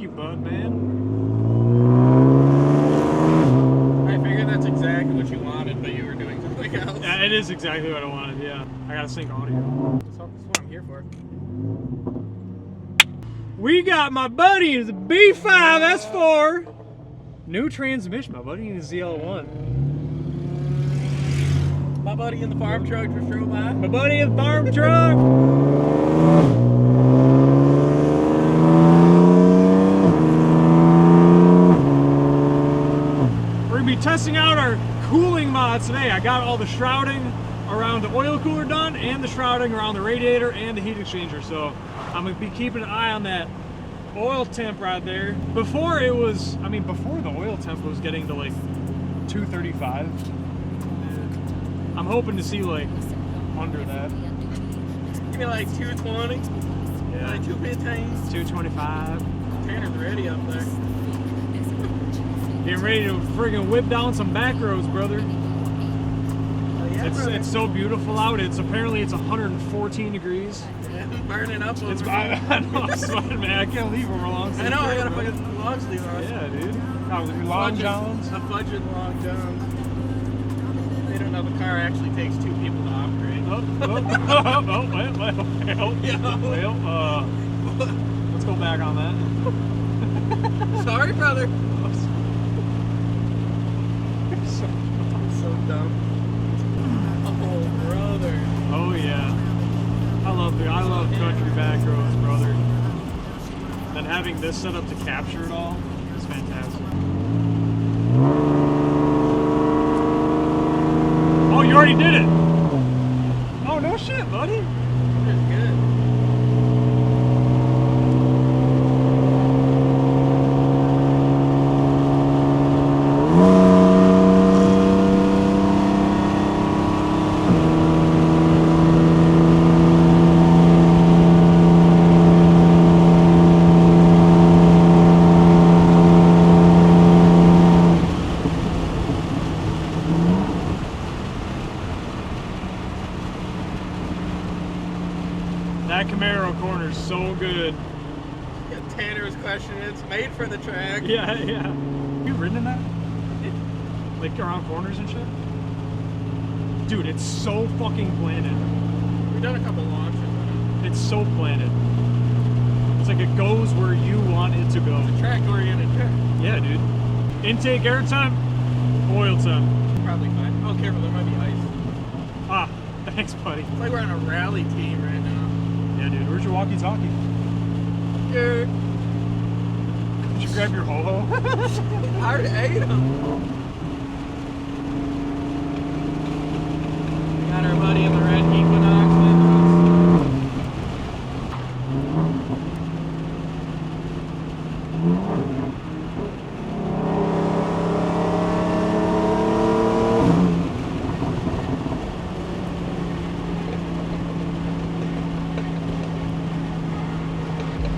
Thank you, bud, man. I figured that's exactly what you wanted, but you were doing something else. Yeah, it is exactly what I wanted, yeah. I gotta sync audio. That's what I'm here for. We got my buddy in the B5 S4. New transmission, my buddy in the ZL1. My buddy in the farm truck just drove by. My buddy in the farm truck. We're gonna be testing out our cooling mods today. I got all the shrouding around the oil cooler done and the shrouding around the radiator and the heat exchanger. So I'm gonna be keeping an eye on that oil temp right there. Before it was, I mean, before the oil temp was getting to like 235. I'm hoping to see like under that. Give me like 220. Yeah. Like 215. 225. Tanner's ready up there. Getting ready to friggin' whip down some back roads, brother. It's so beautiful out. Apparently it's 114 degrees. Yeah, burning up over It's I know, I'm sweating, man. I can't leave over long sleeve. I know, I got a fucking long sleeve on. Yeah, dude. Oh, long johns. A budget long johns. They don't know the car actually takes 2 people to operate. Let's go back on that. Sorry, brother. So dumb. Oh, brother. Oh yeah. I love country back roads, brother. And having this set up to capture it all is fantastic. Oh, you already did it. Oh, no shit, buddy. That's good. That Camaro corner is so good. Yeah, Tanner was questioning it's made for the track. Yeah, yeah. You ridden in that? Like around corners and shit? Dude, it's so fucking planted. We've done a couple launches on It's so planted. It's like it goes where you want it to go. it. Track-oriented track. Yeah, dude. Intake air temp, oil temp. Probably fine. Oh, careful, there might be ice. Ah, thanks, buddy. It's like we're on a rally team right now. Yeah, dude. Where's your walkie-talkie? Yeah. Did you grab your ho-ho? I already ate them. Got our buddy in the red Equinox with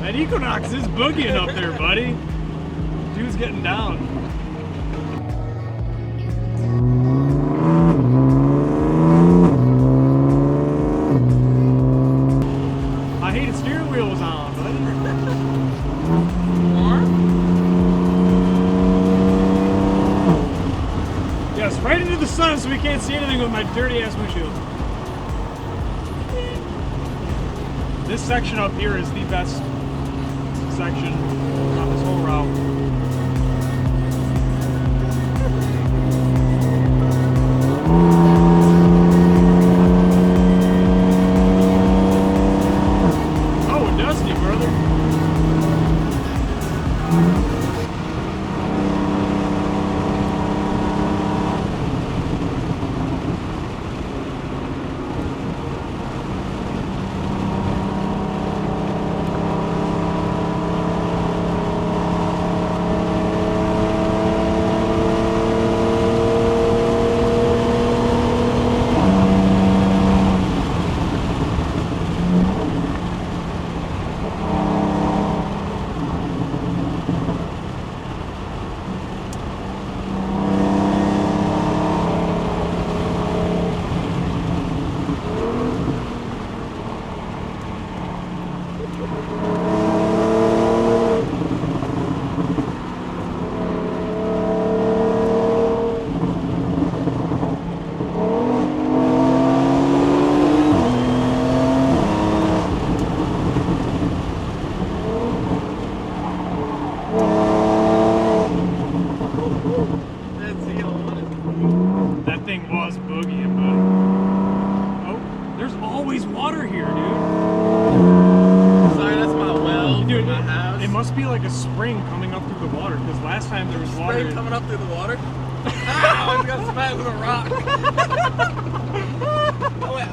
That Equinox is boogieing up there, buddy. Dude's getting down. My heated steering wheel was on, buddy. warm. Yes, right into the sun so we can't see anything with my dirty ass windshield. This section up here is the best section on this whole route. Oh, dusty, brother. spring coming up through the water, because last time there was water. Spring coming up through the water? I was gonna smash with a rock. Oh, wait.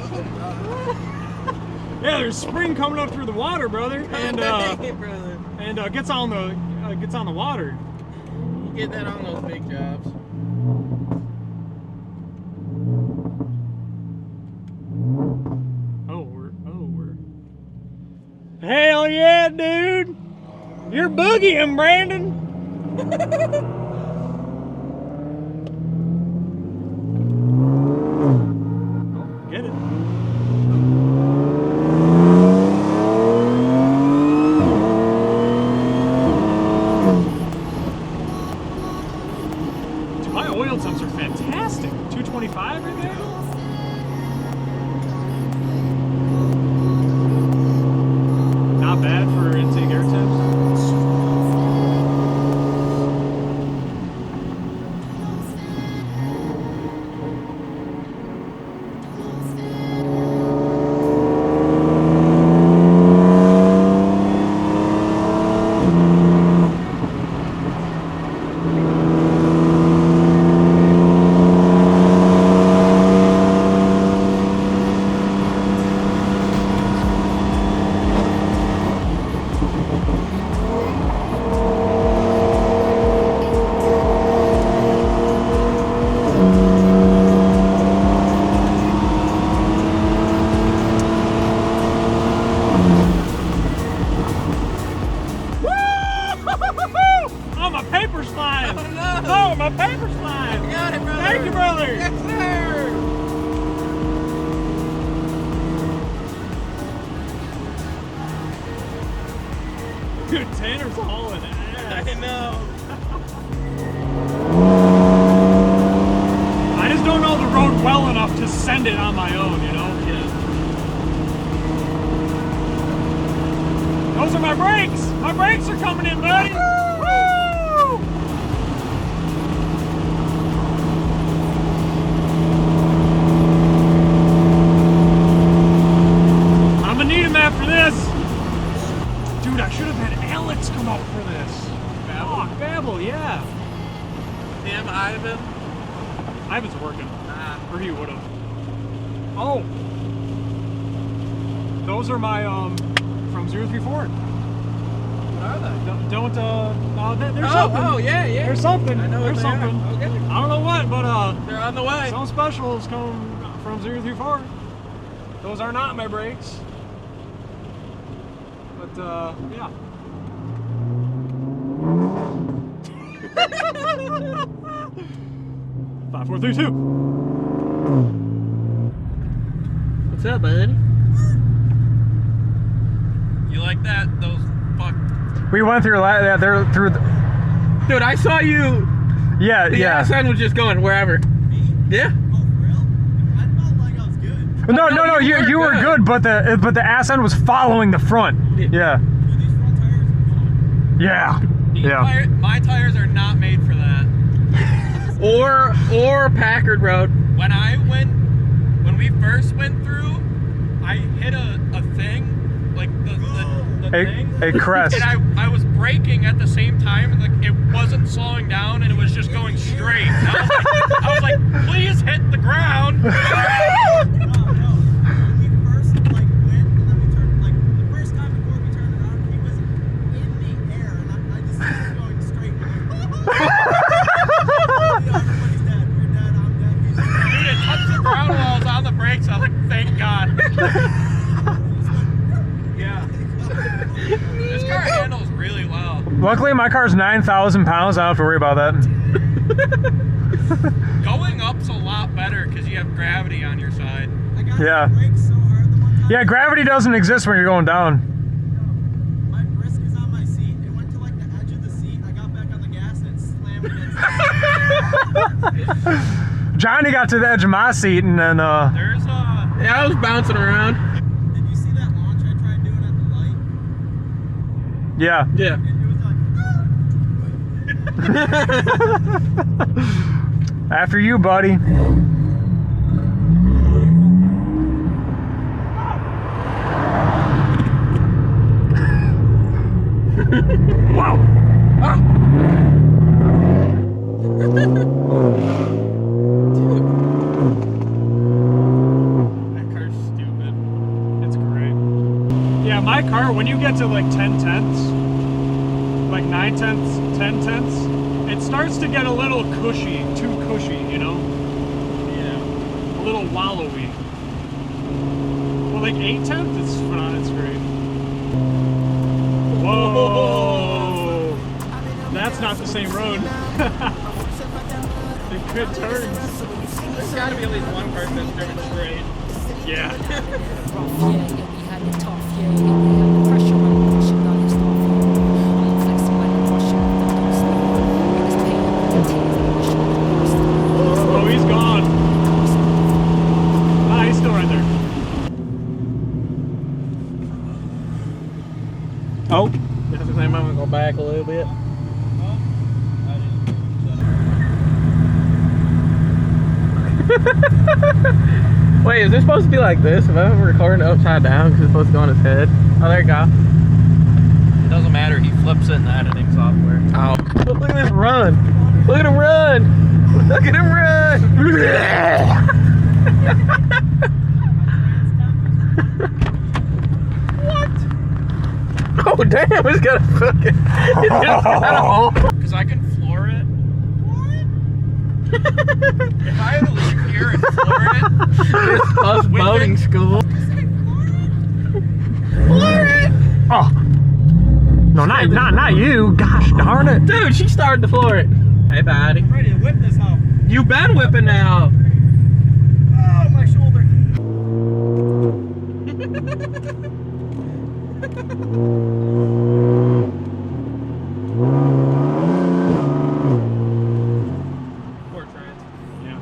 Yeah, there's spring coming up through the water, brother, and brother. gets on the water. You get that on those big jobs. we're. Hell yeah, dude! You're boogieing, Brandon. Get it. Dude, my oil temps are fantastic. 225 right there. Not bad for intake air temps. Oh, my paper's flying! Oh, no. Oh, my paper's flying! You got it, brother! Thank you, brother! Yes, sir! Dude, Tanner's hauling ass. I know. I just don't know the road well enough to send it on my own, you know? Yeah. Those are my brakes! My brakes are coming in, buddy! Woo! I'm gonna need them after this! Dude, I should have had Alex come out for this. Babel? Fuck, Babel, yeah. Damn, Ivan. Ivan's working. Ah. Or he would have. Oh! Those are my, from 034. What are they? There's Oh, something. oh, yeah, yeah. There's something. I know what There's they are. something. Okay. I don't know what, but They're on the way. some special is coming from 034. Those are not my brakes. But yeah. Five, 4, 3, 2. What's up, buddy? You like that? Those fuck. We went through they're through. Dude, I saw you. Yeah, The ass end was just going wherever. Me? Yeah. Oh, for real? I felt like I was good. No, No, you you were good, but the ass end was following the front. Yeah. Dude, these front tires are gone. Yeah. Yeah. My tires are not made for that. Or Packard Road. When we first went through, I hit a thing, like the thing. A crest. And I was braking at the same time, and like it wasn't slowing down, and it was just going straight. And I was like, please hit the ground. No. When we first went, and then we turned, the first time before we turned around, he was in the air, and I just was going straight. Everybody's dead. We're dead. I'm dead. He's dead. Dude, it touched the ground while I was on the brakes. I was like, thank God. Yeah. This car handles really well. Luckily, my car's 9,000 pounds. I don't have to worry about that. Going up's a lot better because you have gravity on your side. I got Yeah. the brakes so hard the one time. Yeah, gravity doesn't exist when you're going down. My brisk is on my seat. It went to the edge of the seat. I got back on the gas and it slammed against the seat. Johnny got to the edge of my seat, and then There's a Yeah, I was bouncing around. Did you see that launch I tried doing at the light? yeah. Yeah. It was like, After you, buddy. Wow. Ah. That car's stupid. It's great. Yeah, my car, when you get to like 10 tenths, like 9 tenths, 10 tenths, it starts to get a little cushy, too cushy, you know? Yeah. A little wallowy. Well, like 8 tenths, it's fun, it's great. Whoa! That's not the same road. The good turns. There's gotta be at least one car that's driven straight. Yeah. Yeah, we had it tough, yeah, we had the pressure when we pushing down your stuff. I'm flexing when I'm rushing, don't sleep. Niggas paying up the team, pushing the burst. Oh, he's gone. Ah, he's still right there. Oh. That's the same. I'm gonna go back a little bit. Wait, is this supposed to be like this? If I'm recording upside down because it's supposed to go on his head. Oh, there you go. It doesn't matter. He flips it in the editing software. Oh. Look at this run. Look at him run. Look at him run. What? Oh, damn. It's got a fucking... It's got a hole. Because I can floor it. If I had to leave here and floor it, it's us boating school. Floor it! Oh. No, not you. Gosh darn it. Dude, she started to floor it. Hey, buddy. I'm ready to whip this out. You been whipping now. Oh, my shoulder. Poor trans. Yeah.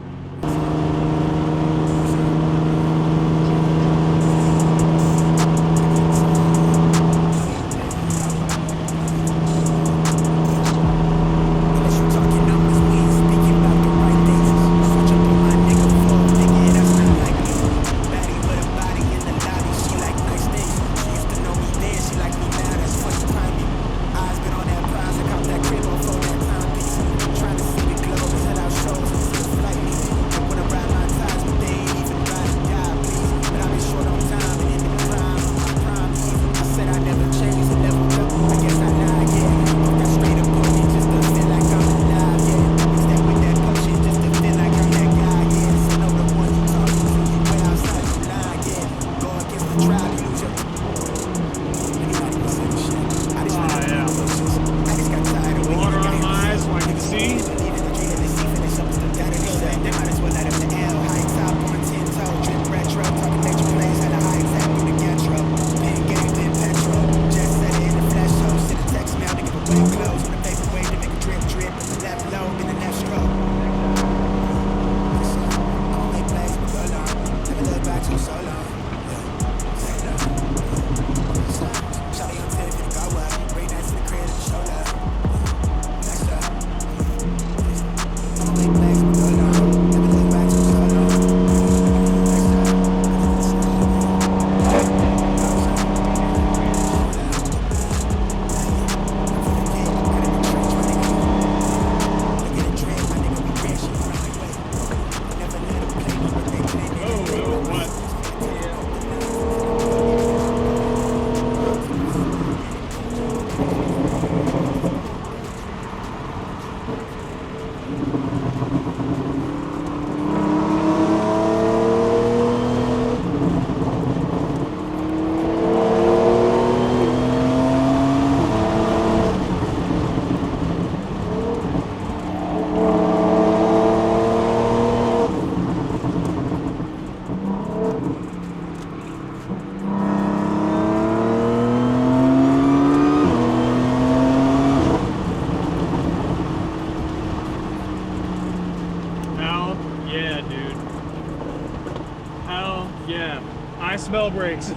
Smell brakes. Oh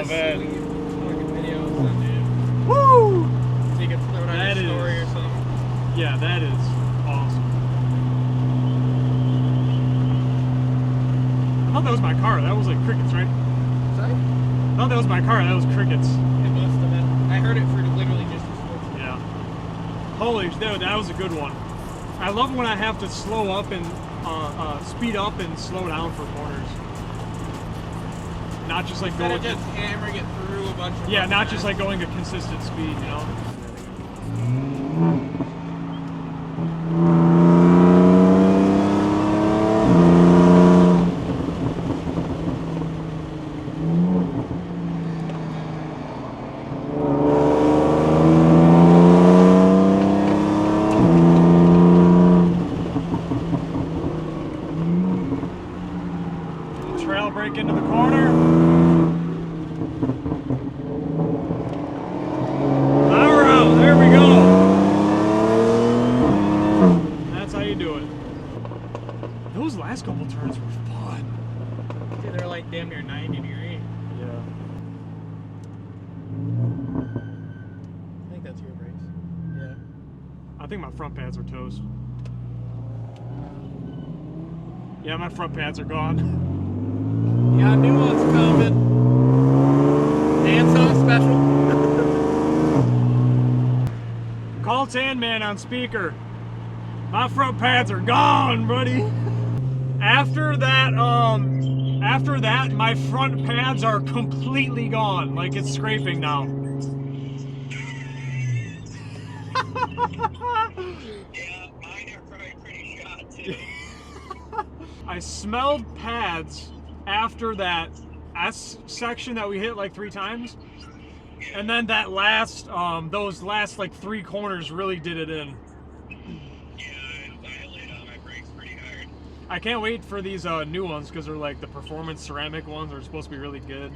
man. Woo! So you can throw it on That your story is- or something. Yeah, that is awesome. I thought that was my car. That was like crickets, right? Sorry? I thought that was my car. That was crickets. It must have. I heard it for literally just a split. Yeah. Holy dude, that was a good one. I love when I have to slow up and speed up and slow down for corners. Not just like Instead going. of just hammering it through a bunch of. Yeah, not just like going a consistent speed, you know. Trail brake into the corner. Alright, there we go. That's how you do it. Those last couple turns were fun. See, they're like damn near 90 degree. Yeah. I think that's your brakes. Yeah. I think my front pads are toast. Yeah, my front pads are gone. Yeah, I knew what's coming. And something special. Call Tan Man on speaker. My front pads are gone, buddy. After that, my front pads are completely gone. Like it's scraping now. Yeah, mine are probably pretty shot too. I smelled pads after that S section that we hit like 3 times. And then that last, those last like 3 corners really did it in. Yeah, I laid on my brakes pretty hard. I can't wait for these new ones because they're like the performance ceramic ones are supposed to be really good.